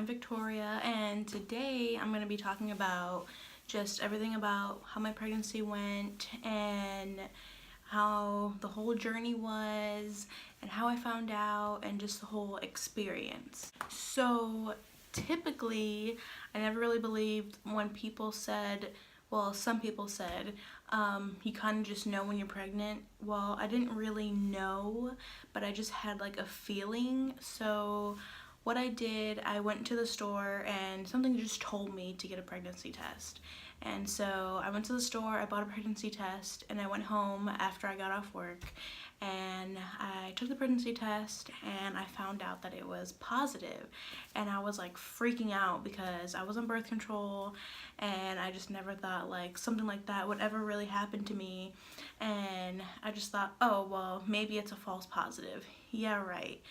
I'm Victoria, and today I'm going to be talking about just everything about how my pregnancy went and how the whole journey was and how I found out and just the whole experience. So typically, I never really believed when people said, well, some people said, you kind of just know when you're pregnant. Well, I didn't really know, but I just had like a feeling. So what I did, I went to the store and something just told me to get a pregnancy test. And so I went to the store, I bought a pregnancy test, and I went home after I got off work and I took the pregnancy test and I found out that it was positive. And I was like freaking out because I was on birth control and I just never thought like something like that would ever really happen to me. And I just thought, oh, well, maybe it's a false positive. Yeah, right.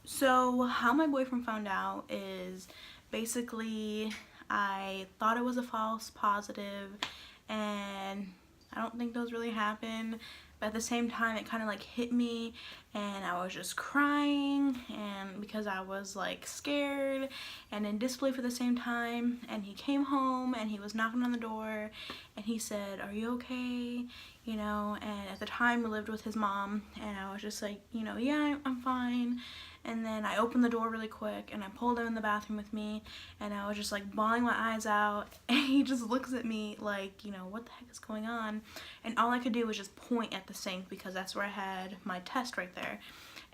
So how my boyfriend found out is basically I thought it was a false positive and I don't think those really happen, but at the same time it kind of like hit me and I was just crying and because I was like scared and in disbelief at the same time. And he came home and he was knocking on the door and he said, "Are you okay?" You know, and at the time we lived with his mom and I was just like, you know, yeah, I'm fine. And then I opened the door really quick and I pulled him in the bathroom with me and I was just like bawling my eyes out and he just looks at me like, you know, what the heck is going on? And all I could do was just point at the sink because that's where I had my test right there.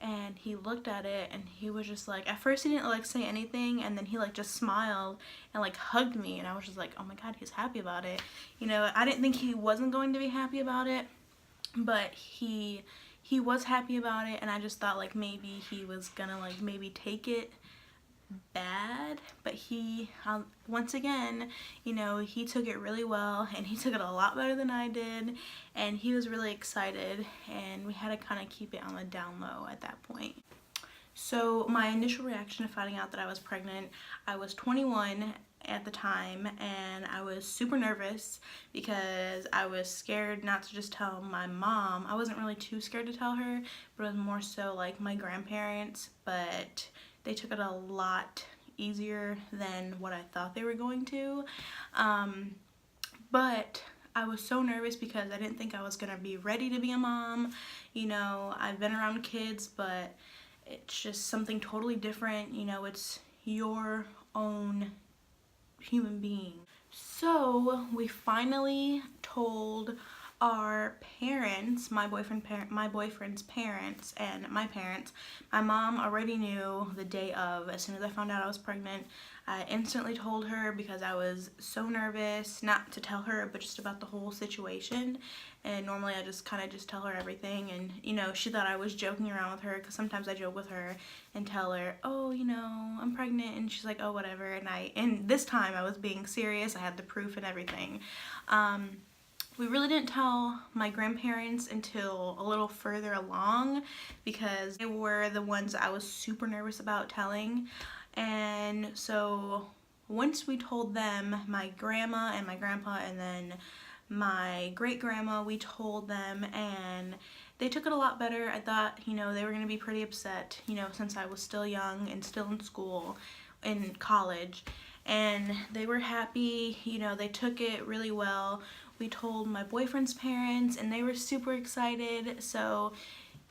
And he looked at it and he was just like, at first he didn't like say anything and then he like just smiled and like hugged me and I was just like, oh my god, he's happy about it. You know, I didn't think he wasn't going to be happy about it, but he was happy about it and I just thought like maybe he was gonna like maybe take it bad, but he once again, you know, he took it really well and he took it a lot better than I did and he was really excited and we had to kind of keep it on the down low at that point. So my initial reaction to finding out that I was pregnant, I was 21 at the time and I was super nervous because I was scared not to just tell my mom. I wasn't really too scared to tell her, but it was more so like my grandparents, but they took it a lot easier than what I thought they were going to. But I was so nervous because I didn't think I was gonna be ready to be a mom. You know, I've been around kids, but it's just something totally different. You know, it's your own human being. So we finally told our parents, my boyfriend's parents and my parents. My mom already knew the day of. As soon as I found out I was pregnant, I instantly told her because I was so nervous, not to tell her, but just about the whole situation. And normally I just kind of just tell her everything, and you know, she thought I was joking around with her because sometimes I joke with her and tell her, oh, you know, I'm pregnant, and she's like, oh, whatever. And this time I was being serious. I had the proof and everything. We really didn't tell my grandparents until a little further along because they were the ones I was super nervous about telling. And so once we told them, my grandma and my grandpa and then my great-grandma, we told them and they took it a lot better. I thought, you know, they were going to be pretty upset, you know, since I was still young and still in school, in college. And they were happy, you know, they took it really well. We told my boyfriend's parents and they were super excited. So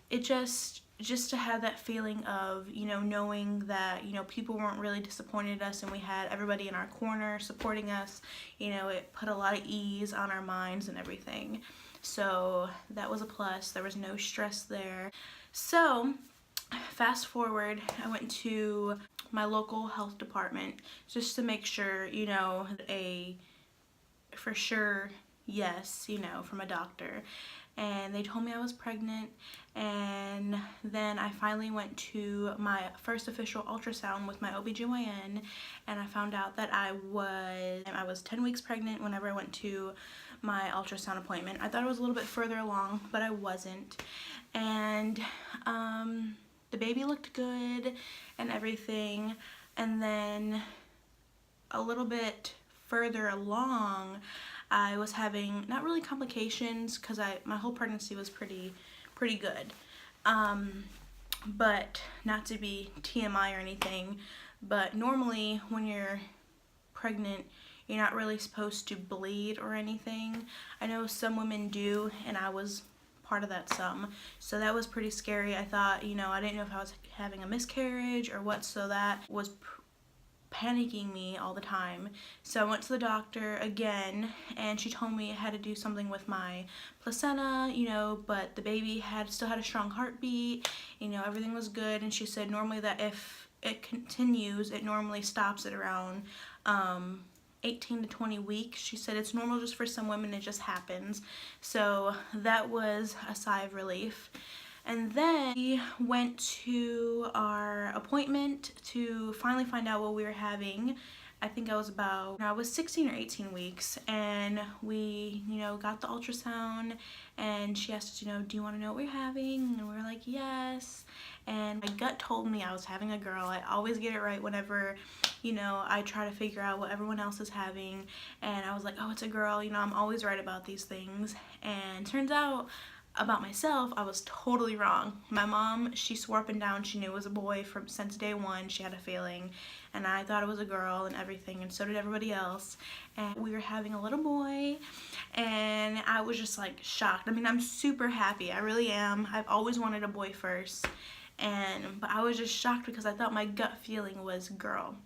it just to have that feeling of, you know, knowing that, you know, people weren't really disappointed in us and we had everybody in our corner supporting us, you know, it put a lot of ease on our minds and everything. So that was a plus. There was no stress there. So fast forward, I went to my local health department just to make sure, you know, for sure yes, you know, from a doctor. And they told me I was pregnant, and then I finally went to my first official ultrasound with my OBGYN and I found out that I was 10 weeks pregnant whenever I went to my ultrasound appointment. I thought it was a little bit further along, but I wasn't. And the baby looked good and everything. And then a little bit further along, I was having not really complications because my whole pregnancy was pretty good. But not to be TMI or anything, but normally when you're pregnant, you're not really supposed to bleed or anything. I know some women do, and I was part of that some. So that was pretty scary. I thought, I didn't know if I was having a miscarriage or what, so that was panicking me all the time. So I went to the doctor again, and she told me I had to do something with my placenta, but the baby still had a strong heartbeat, everything was good. And she said normally that if it continues, it normally stops at around 18 to 20 weeks. She said it's normal just for some women, it just happens. So that was a sigh of relief. And then we went to our appointment to finally find out what we were having. I think I was 16 or 18 weeks, and we, got the ultrasound, and she asked us, do you want to know what we're having? And we were like, yes. And my gut told me I was having a girl. I always get it right whenever, I try to figure out what everyone else is having. And I was like, oh, it's a girl. I'm always right about these things. And turns out, about myself, I was totally wrong. My mom, she swore up and down she knew it was a boy since day one. She had a feeling, and I thought it was a girl and everything, and so did everybody else. And we were having a little boy, and I was just like shocked. I mean, I'm super happy. I really am. I've always wanted a boy first, but I was just shocked because I thought my gut feeling was girl.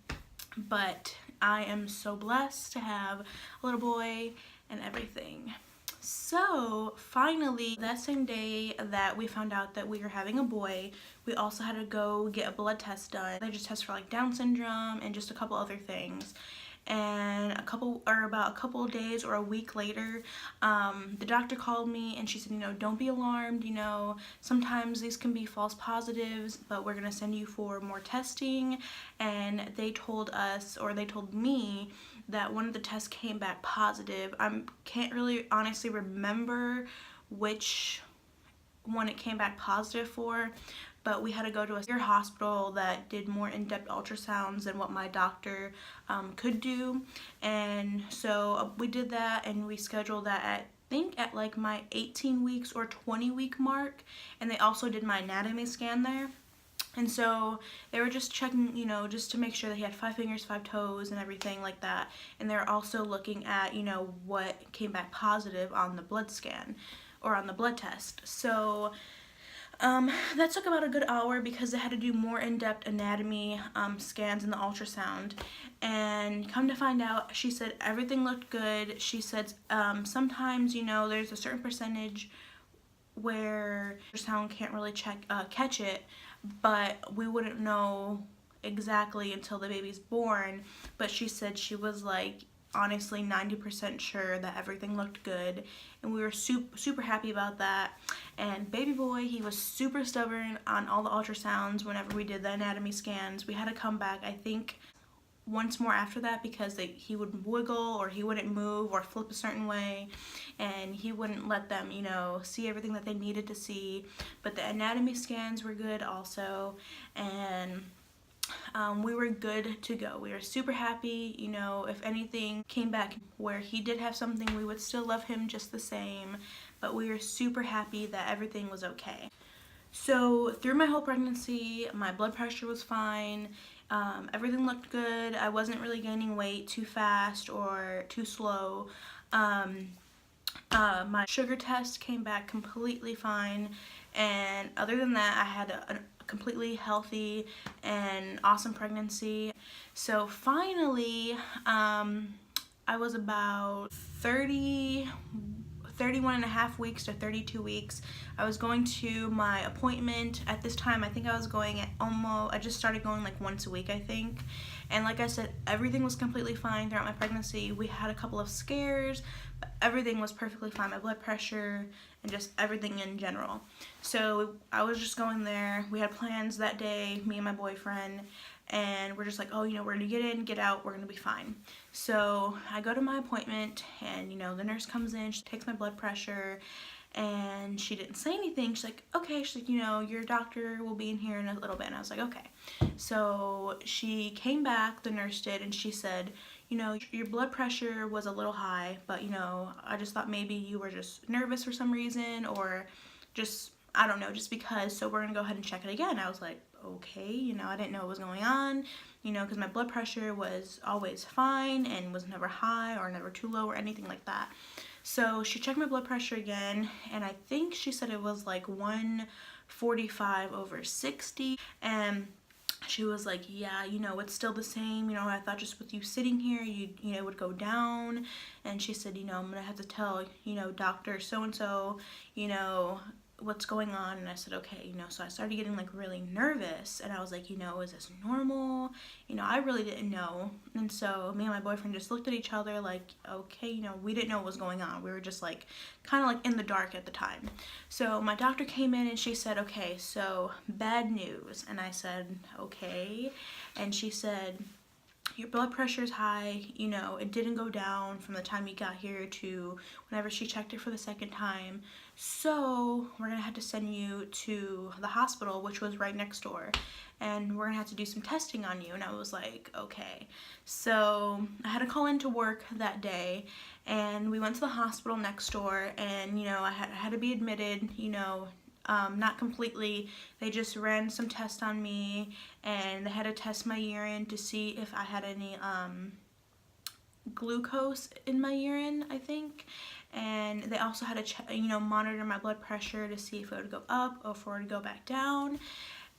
But I am so blessed to have a little boy and everything. So finally, that same day that we found out that we were having a boy, we also had to go get a blood test done. They just test for like Down syndrome and just a couple other things. And about a couple of days or a week later, the doctor called me and she said, don't be alarmed, sometimes these can be false positives, but we're gonna send you for more testing. And they told me that one of the tests came back positive. I can't really honestly remember which one it came back positive for, but we had to go to a hospital that did more in-depth ultrasounds than what my doctor could do. And so we did that, and we scheduled that at like my 18 weeks or 20 week mark, and they also did my anatomy scan there. And so they were just checking, just to make sure that he had 5 fingers, 5 toes, and everything like that. And they're also looking at, what came back positive on the blood scan or on the blood test. So that took about a good hour because they had to do more in-depth anatomy scans in the ultrasound. And come to find out, she said everything looked good. She said sometimes, there's a certain percentage where ultrasound can't really catch it, but we wouldn't know exactly until the baby's born. But she said she was like honestly 90% sure that everything looked good, and we were super happy about that. And baby boy, he was super stubborn on all the ultrasounds. Whenever we did the anatomy scans, we had to come back, I think, once more after that because he would wiggle or he wouldn't move or flip a certain way, and he wouldn't let them see everything that they needed to see. But the anatomy scans were good also, and we were good to go. We were super happy. If anything came back where he did have something, we would still love him just the same, but we were super happy that everything was okay. So through my whole pregnancy, my blood pressure was fine. Everything looked good. I wasn't really gaining weight too fast or too slow. My sugar test came back completely fine, and other than that, I had a completely healthy and awesome pregnancy. So finally, I was about 31 and a half weeks to 32 weeks. I was going to my appointment. At this time, I think I was going I just started going like once a week, I think. And like I said, everything was completely fine throughout my pregnancy. We had a couple of scares, but everything was perfectly fine. My blood pressure and just everything in general. So I was just going there. We had plans that day, me and my boyfriend, and we're just like, oh, we're gonna get in, get out, we're gonna be fine. So I go to my appointment, and the nurse comes in, she takes my blood pressure, and she didn't say anything. She's like, okay, she's like, your doctor will be in here in a little bit. And I was like, okay. So she came back, the nurse did, and she said, your blood pressure was a little high, but I just thought maybe you were just nervous for some reason, or just I don't know, just because, so we're gonna go ahead and check it again. I was like, okay, you know, I didn't know what was going on, you know, because my blood pressure was always fine and was never high or never too low or anything like that. So she checked my blood pressure again, and I think she said it was like 145/60, and she was like, yeah, you know, it's still the same, you know, I thought just with you sitting here, you know, it would go down. And she said, you know, I'm gonna have to tell, you know, doctor so and so, you know, what's going on. And I said, okay, you know. So I started getting like really nervous, and I was like, you know, is this normal? You know, I really didn't know. And so me and my boyfriend just looked at each other like, okay, you know, we didn't know what was going on. We were just like kind of like in the dark at the time. So my doctor came in and she said, okay, so bad news. And I said, okay. And she said, your blood pressure is high, you know, it didn't go down from the time you got here to whenever she checked it for the second time. So we're gonna have to send you to the hospital, which was right next door, and we're gonna have to do some testing on you. And I was like, okay. So I had to call into work that day, and we went to the hospital next door, and, you know, I had to be admitted, you know, not completely. They just ran some tests on me, and they had to test my urine to see if I had any glucose in my urine, I think. And they also had to you know, monitor my blood pressure to see if it would go up or if it would go back down.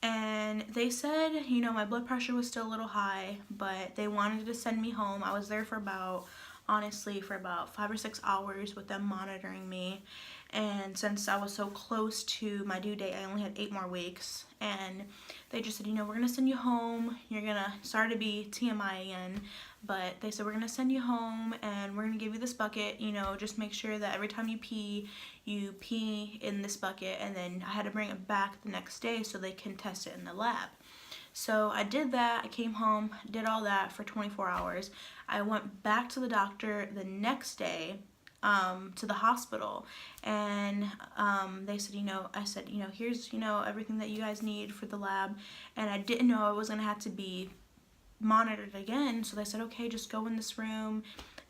And they said, you know, my blood pressure was still a little high, but they wanted to send me home. I was there for about, honestly, for about 5 or 6 hours with them monitoring me. And since I was so close to my due date, I only had 8 more weeks. And they just said, you know, we're gonna send you home. You're gonna, sorry to be TMI again, but they said, we're gonna send you home and we're gonna give you this bucket. You know, just make sure that every time you pee in this bucket. And then I had to bring it back the next day so they can test it in the lab. So I did that. I came home, did all that for 24 hours. I went back to the doctor the next day, to the hospital, and they said, you know, I said, you know, here's, you know, everything that you guys need for the lab. And I didn't know I was gonna have to be monitored again. So they said, okay, just go in this room.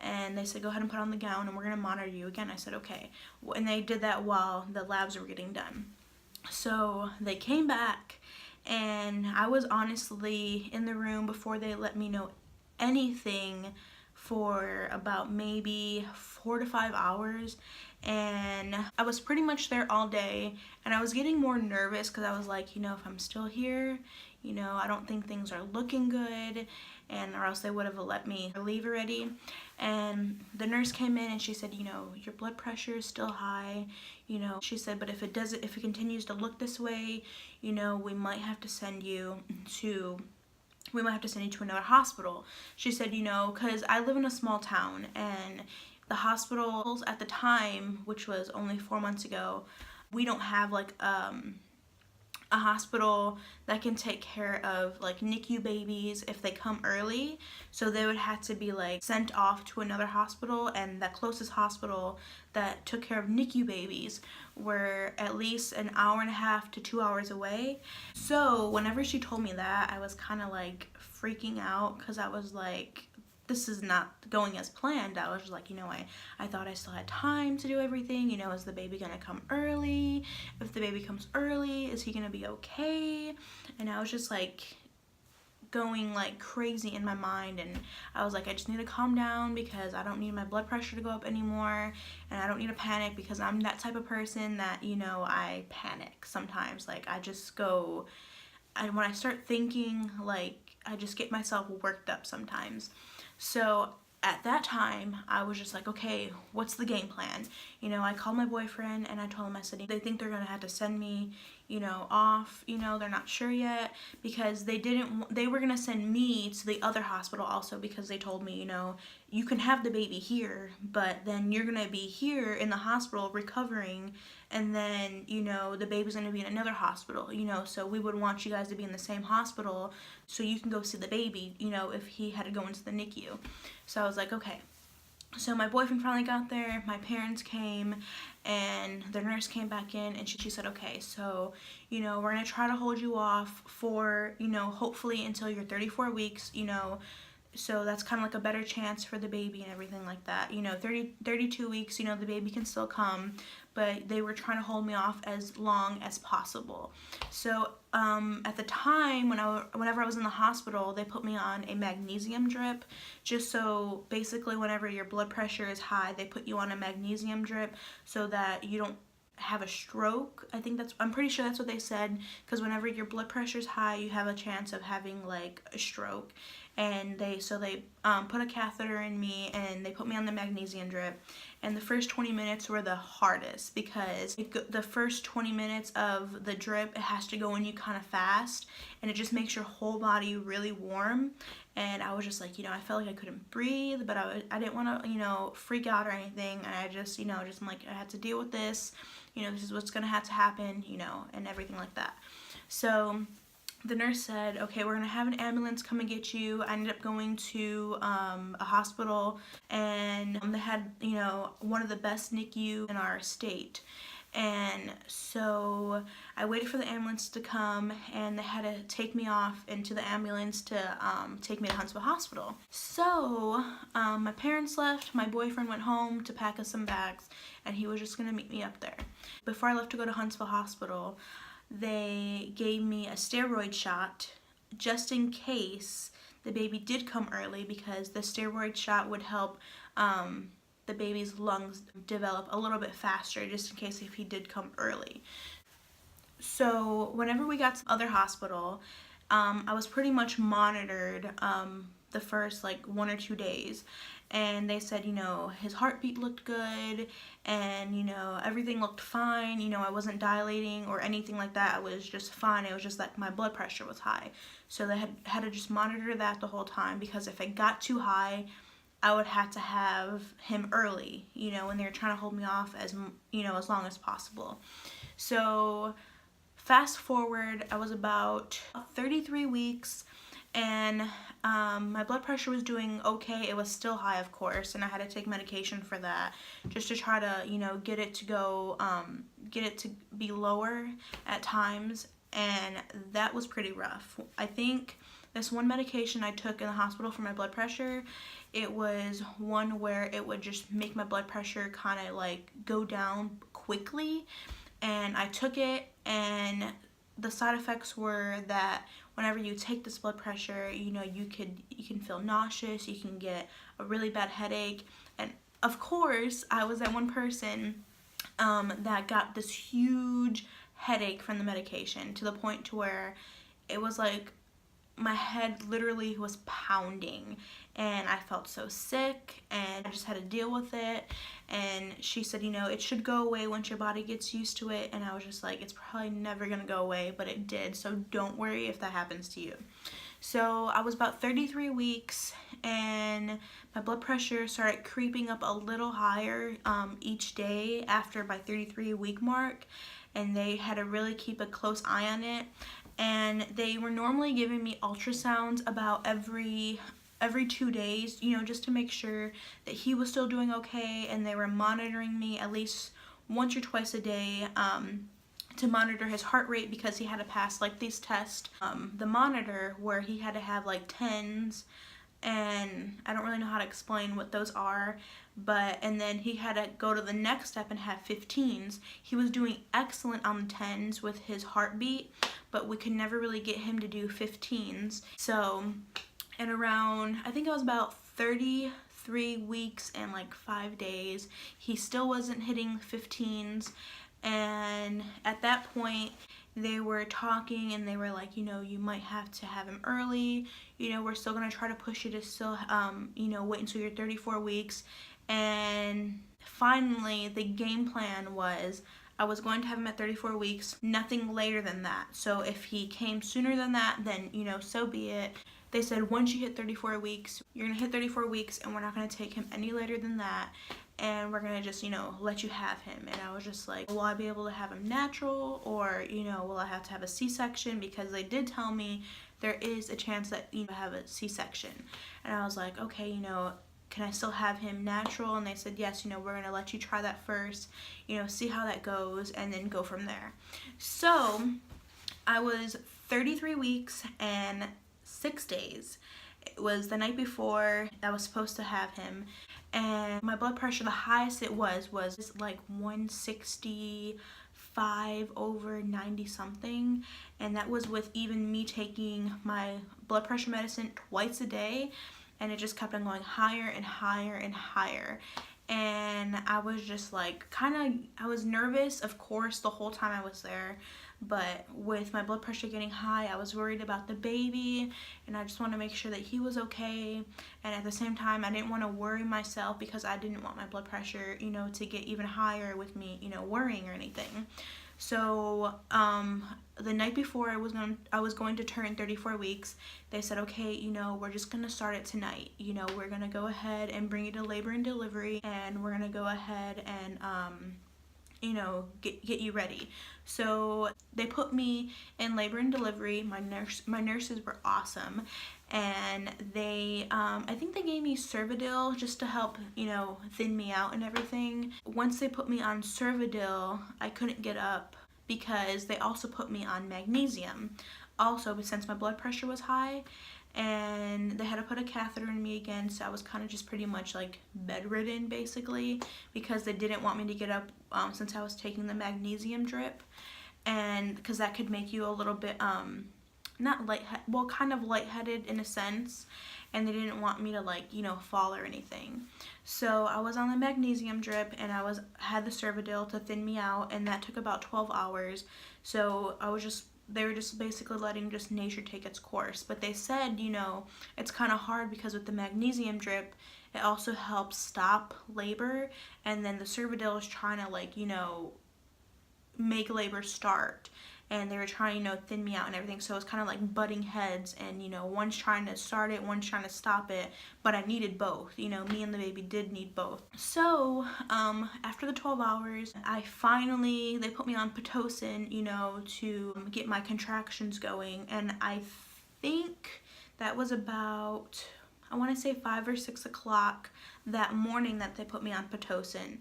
And they said, go ahead and put on the gown and we're gonna monitor you again. I said, okay. And they did that while the labs were getting done. So they came back, and I was honestly in the room before they let me know anything for about maybe 4 to 5 hours. And I was pretty much there all day, and I was getting more nervous because I was like, you know, if I'm still here, you know, I don't think things are looking good, and or else they would have let me leave already. And the nurse came in and she said, you know, your blood pressure is still high, you know. She said, but if it continues to look this way, you know, we might have to send you to another hospital. She said, you know, because I live in a small town, and the hospitals at the time, which was only 4 months ago, we don't have like a hospital that can take care of like NICU babies if they come early. So they would have to be like sent off to another hospital, and that closest hospital that took care of NICU babies were at least an hour and a half to 2 hours away. So whenever she told me that, I was kind of like freaking out, because I was like, this is not going as planned. I was just like, you know, I thought I still had time to do everything. You know, is the baby gonna come early? If the baby comes early, is he gonna be okay? And I was just like going like crazy in my mind, and I was like, I just need to calm down, because I don't need my blood pressure to go up anymore, and I don't need to panic, because I'm that type of person that, you know, I panic sometimes. Like I just go, when I start thinking, like I just get myself worked up sometimes. So at that time, I was just like, okay, what's the game plan? You know, I called my boyfriend and I told him, I said, they think they're gonna have to send me, you know, off, you know, they're not sure yet, because they were gonna send me to the other hospital also, because they told me, you know, you can have the baby here, but then you're gonna be here in the hospital recovering, and then, you know, the baby's gonna be in another hospital, you know, so we would want you guys to be in the same hospital so you can go see the baby, you know, if he had to go into the NICU. So I was like, okay. So my boyfriend finally got there, my parents came, and the nurse came back in, and she said, okay, so, you know, we're gonna try to hold you off for, you know, hopefully until you're 34 weeks, you know, So that's kind of like a better chance for the baby and everything like that. 32 weeks, the baby can still come, but they were trying to hold me off as long as possible. So at the time, whenever I was in the hospital, they put me on a magnesium drip, just so basically whenever your blood pressure is high, they put you on a magnesium drip so that you don't have a stroke. I'm pretty sure that's what they said, because whenever your blood pressure is high, you have a chance of having like a stroke. And they put a catheter in me and they put me on the magnesium drip, and the first 20 minutes were the hardest, because the first 20 minutes of the drip, it has to go in you kind of fast, and it just makes your whole body really warm. And I was just like, I felt like I couldn't breathe, but I didn't want to freak out or anything, and I just I'm like, I had to deal with this, this is what's gonna have to happen, and everything like that. So the nurse said, okay, we're gonna have an ambulance come and get you. I ended up going to a hospital, and they had, one of the best NICU in our state. And so I waited for the ambulance to come, and they had to take me off into the ambulance to take me to Huntsville Hospital. So my parents left, my boyfriend went home to pack us some bags, and he was just gonna meet me up there. Before I left to go to Huntsville Hospital, they gave me a steroid shot just in case the baby did come early, because the steroid shot would help the baby's lungs develop a little bit faster, just in case if he did come early. So whenever we got to the other hospital, I was pretty much monitored the first like 1 or 2 days, and they said, his heartbeat looked good, and everything looked fine. I wasn't dilating or anything like that. I was just fine. It was just like my blood pressure was high, so they had to just monitor that the whole time, because if it got too high, I would have to have him early, and they were trying to hold me off as long as possible. So fast forward, I was about 33 weeks, and my blood pressure was doing okay. It was still high, of course, and I had to take medication for that, just to try to get it to be lower at times, and that was pretty rough. I think this one medication I took in the hospital for my blood pressure, it was one where it would just make my blood pressure kind of like go down quickly, and I took it, and the side effects were that whenever you take this blood pressure, you can feel nauseous, you can get a really bad headache, and of course I was that one person that got this huge headache from the medication, to the point to where it was like my head literally was pounding, and I felt so sick, and I just had to deal with it. And she said, it should go away once your body gets used to it, and I was just like, it's probably never gonna go away, but it did, so don't worry if that happens to you. So I was about 33 weeks, and my blood pressure started creeping up a little higher each day after my 33 week mark, and they had to really keep a close eye on it. And they were normally giving me ultrasounds about every 2 days, just to make sure that he was still doing okay, and they were monitoring me at least once or twice a day to monitor his heart rate, because he had to pass like these tests, the monitor, where he had to have like 10s, and I don't really know how to explain what those are, and then he had to go to the next step and have 15s. He was doing excellent on the 10s with his heartbeat, but we could never really get him to do 15s. So and around, I think it was about 33 weeks and like 5 days, he still wasn't hitting 15s, and at that point they were talking, and they were like, you might have to have him early, we're still going to try to push you to still wait until you're 34 weeks. And finally the game plan was I was going to have him at 34 weeks, nothing later than that. So if he came sooner than that, then so be it. They said once you hit 34 weeks, you're going to hit 34 weeks, and we're not going to take him any later than that, and we're going to just, let you have him. And I was just like, will I be able to have him natural, or, will I have to have a C-section? Because they did tell me there is a chance that you have a C-section. And I was like, okay, can I still have him natural? And they said, yes, we're going to let you try that first, see how that goes, and then go from there. So I was 33 weeks and 6 days, It was the night before I was supposed to have him, and my blood pressure, the highest it was like 165 over 90 something, and that was with even me taking my blood pressure medicine twice a day, and it just kept on going higher and higher and higher. And I was just like I was nervous, of course, the whole time I was there, but with my blood pressure getting high, I was worried about the baby, and I just want to make sure that he was okay. And at the same time, I didn't want to worry myself because I didn't want my blood pressure, to get even higher with me, worrying or anything. So the night before I was going to turn 34 weeks, they said, okay, we're just going to start it tonight. We're going to go ahead and bring you to labor and delivery, and we're going to go ahead and get you ready. So they put me in labor and delivery. My nurses were awesome, and they I think they gave me Cervidil just to help thin me out and everything. Once they put me on Cervidil, I couldn't get up because they also put me on magnesium also, but since my blood pressure was high, and they had to put a catheter in me again, so I was kind of just pretty much like bedridden basically, because they didn't want me to get up since I was taking the magnesium drip, and because that could make you a little bit not kind of lightheaded in a sense, and they didn't want me to fall or anything. So I was on the magnesium drip, and I had the Cervidil to thin me out, and that took about 12 hours. So they were just basically letting just nature take its course. But they said, it's kind of hard because with the magnesium drip, it also helps stop labor, and then the Cervidil is trying to make labor start, and they were trying thin me out and everything. So it was kind of like butting heads, and one's trying to start it, one's trying to stop it, but I needed both. Me and the baby did need both. So after the 12 hours, they put me on Pitocin, to get my contractions going, and I think that was about, I want to say 5 or 6 o'clock that morning that they put me on Pitocin.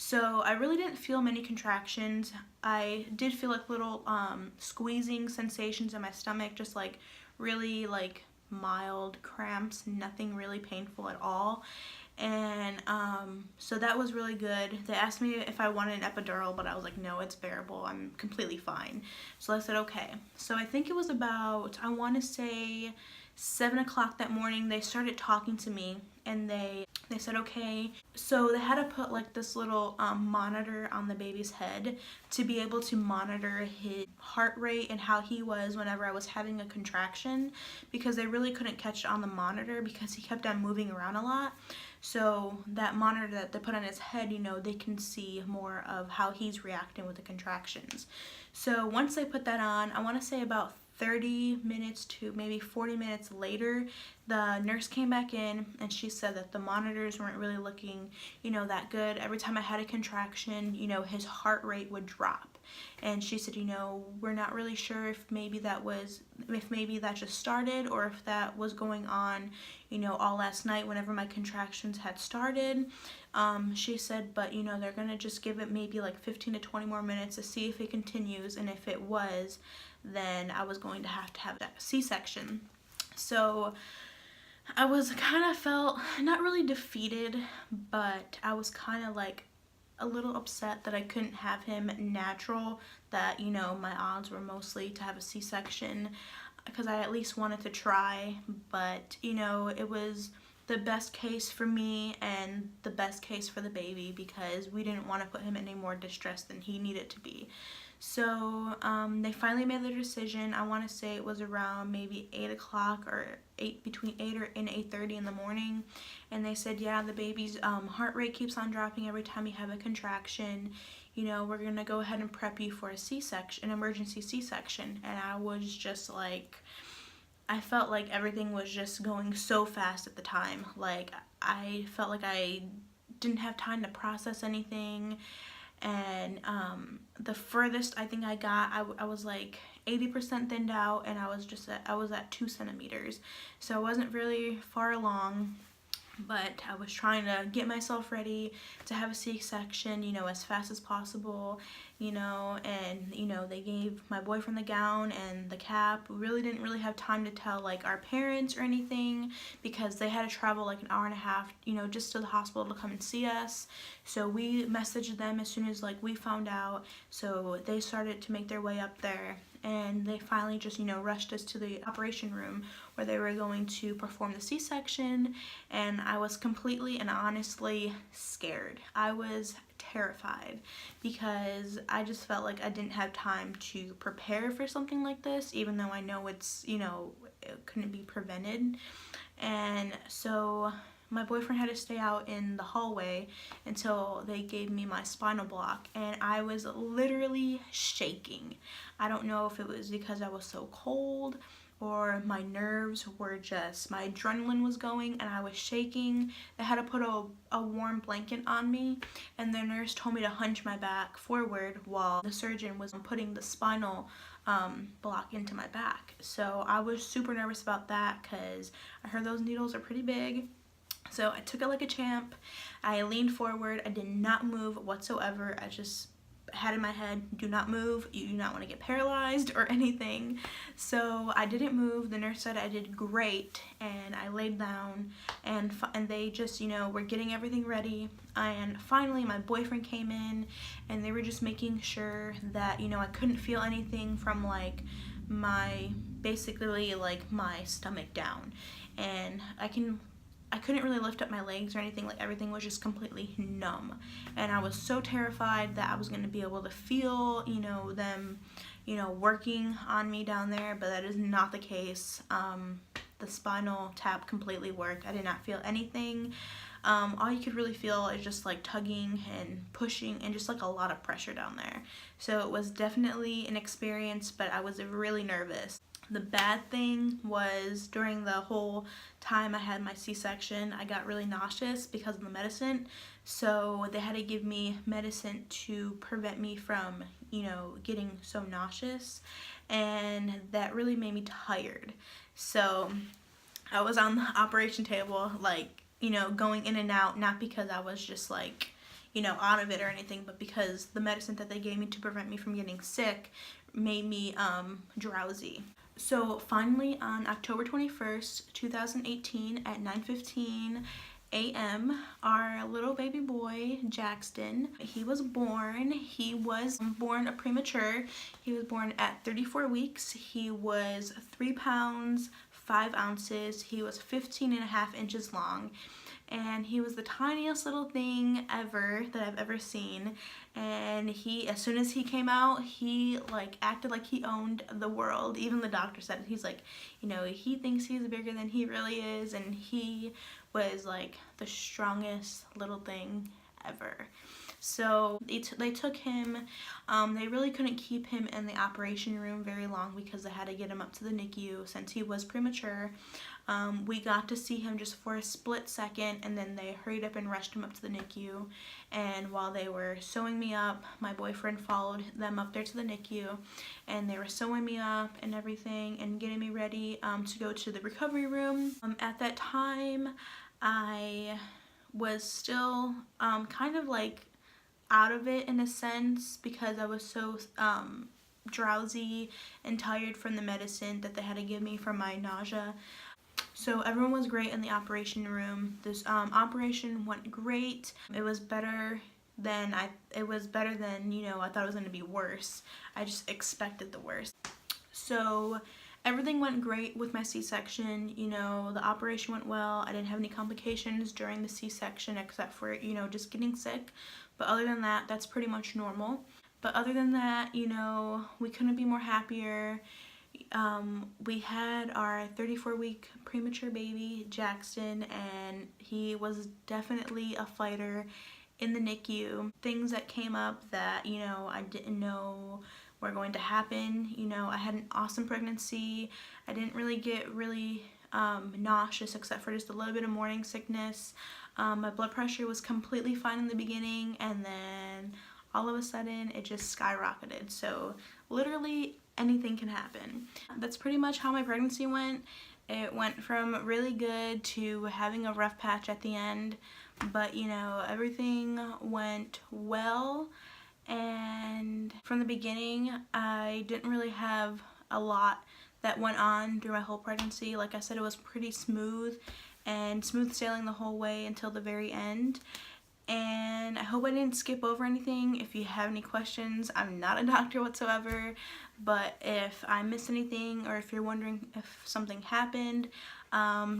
So I really didn't feel many contractions. I did feel like little squeezing sensations in my stomach, just really mild cramps, nothing really painful at all. And so that was really good. They asked me if I wanted an epidural, but I was like, no, it's bearable. I'm completely fine. So I said, okay. So I think it was about, I want to say 7 o'clock that morning, they started talking to me, and they said, okay. So they had to put this little monitor on the baby's head to be able to monitor his heart rate and how he was whenever I was having a contraction, because they really couldn't catch it on the monitor because he kept on moving around a lot. So that monitor that they put on his head, they can see more of how he's reacting with the contractions. So once they put that on, I want to say about 30 minutes to maybe 40 minutes later, the nurse came back in, and she said that the monitors weren't really looking, that good. Every time I had a contraction, his heart rate would drop. And she said, we're not really sure if maybe that just started, or if that was going on, all last night whenever my contractions had started. She said, but they're gonna just give it maybe 15 to 20 more minutes to see if it continues, and if it was, then I was going to have a C-section. So I was felt not really defeated, but I was kind of a little upset that I couldn't have him natural, that my odds were mostly to have a C-section, because I at least wanted to try. But it was the best case for me and the best case for the baby, because we didn't want to put him in any more distress than he needed to be. So they finally made their decision. I want to say it was around maybe 8 o'clock or between 8 and 8:30 in the morning, and they said, yeah, the baby's heart rate keeps on dropping every time you have a contraction. We're gonna go ahead and prep you for a C-section, an emergency C-section. And I was just I felt like everything was just going so fast at the time. I felt like I didn't have time to process anything. And the furthest I think I got, I was 80% thinned out, and I was at 2 centimeters. So I wasn't really far along. but I was trying to get myself ready to have a C-section, you know, as fast as possible, you know, and, you know, they gave my boyfriend the gown and the cap. We really didn't really have time to tell, like, our parents or anything, because they had to travel, like, an hour and a half, you know, just to the hospital to come and see us. So we messaged them as soon as, like, we found out, so they started to make their way up there, and they finally just, you know, rushed us to the operation room where they were going to perform the C-section, and I was completely and honestly scared. I was terrified because I just felt like I didn't have time to prepare for something like this, even though I know it's, you know, it couldn't be prevented. And so my boyfriend had to stay out in the hallway until they gave me my spinal block, and I was literally shaking. I don't know if it was because I was so cold or my nerves were just, my adrenaline was going and I was shaking. They had to put a warm blanket on me, and the nurse told me to hunch my back forward while the surgeon was putting the spinal block into my back. So I was super nervous about that because I heard those needles are pretty big. So I took it like a champ. I leaned forward. I did not move whatsoever. I just had in my head, do not move. You do not want to get paralyzed or anything. So I didn't move. The nurse said I did great, and I laid down, and they just, you know, were getting everything ready. And finally my boyfriend came in, and they were just making sure that, you know, I couldn't feel anything from like my, basically like my stomach down, and I couldn't really lift up my legs or anything. Like, everything was just completely numb, and I was so terrified that I was going to be able to feel, you know, them, you know, working on me down there, but that is not the case. The spinal tap completely worked. I did not feel anything. All you could really feel is just like tugging and pushing and just like a lot of pressure down there. So it was definitely an experience, but I was really nervous. The bad thing was, during the whole time I had my C-section, I got really nauseous because of the medicine. So they had to give me medicine to prevent me from, you know, getting so nauseous. And that really made me tired. So I was on the operation table, like, you know, going in and out, not because I was just like, you know, out of it or anything, but because the medicine that they gave me to prevent me from getting sick made me drowsy. So finally, on October 21st, 2018 at 9:15 a.m., our little baby boy, Jackson, he was born. He was born a premature. He was born at 34 weeks. He was 3 pounds, 5 ounces. He was 15.5 inches long. And he was the tiniest little thing ever that I've ever seen. And he, as soon as he came out, he like acted like he owned the world. Even the doctor said it. He's like, you know, he thinks he's bigger than he really is, and he was like the strongest little thing ever. So they took him. They really couldn't keep him in the operation room very long because they had to get him up to the NICU since he was premature. We got to see him just for a split second, and then they hurried up and rushed him up to the NICU. And while they were sewing me up, my boyfriend followed them up there to the NICU, and they were sewing me up and everything and getting me ready to go to the recovery room. At that time, I was still kind of like out of it in a sense because I was so drowsy and tired from the medicine that they had to give me for my nausea. So everyone was great in the operation room. This operation went great. It was better than you know, I thought it was going to be worse. I just expected the worst. So everything went great with my C-section. You know, the operation went well. I didn't have any complications during the C-section except for, you know, just getting sick. But other than that, that's pretty much normal. But other than that, you know, we couldn't be more happier. We had our 34-week premature baby, Jackson, and he was definitely a fighter in the NICU. Things that came up that, you know, I didn't know were going to happen. You know, I had an awesome pregnancy. I didn't really get nauseous except for just a little bit of morning sickness. My blood pressure was completely fine in the beginning, and then all of a sudden it just skyrocketed. So literally anything can happen. That's pretty much how my pregnancy went. It went from really good to having a rough patch at the end, but you know, everything went well. And from the beginning, I didn't really have a lot that went on through my whole pregnancy. Like I said, it was pretty smooth and smooth sailing the whole way until the very end. And I hope I didn't skip over anything. If you have any questions, I'm not a doctor whatsoever, but if I missed anything or if you're wondering if something happened,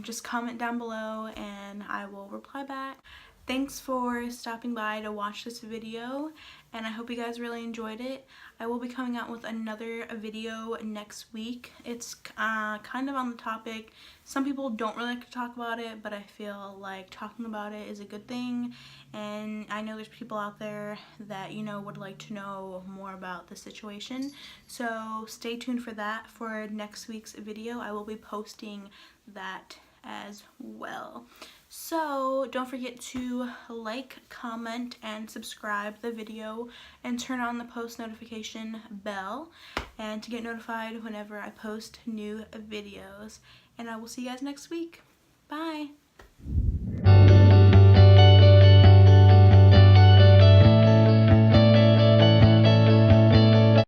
just comment down below and I will reply back. Thanks for stopping by to watch this video, and I hope you guys really enjoyed it. I will be coming out with another video next week. It's kind of on the topic. Some people don't really like to talk about it, but I feel like talking about it is a good thing, and I know there's people out there that, you know, would like to know more about the situation. So stay tuned for that for next week's video. I will be posting that as well. So don't forget to like, comment, and subscribe the video and turn on the post notification bell and to get notified whenever I post new videos. And I will see you guys next week. Bye!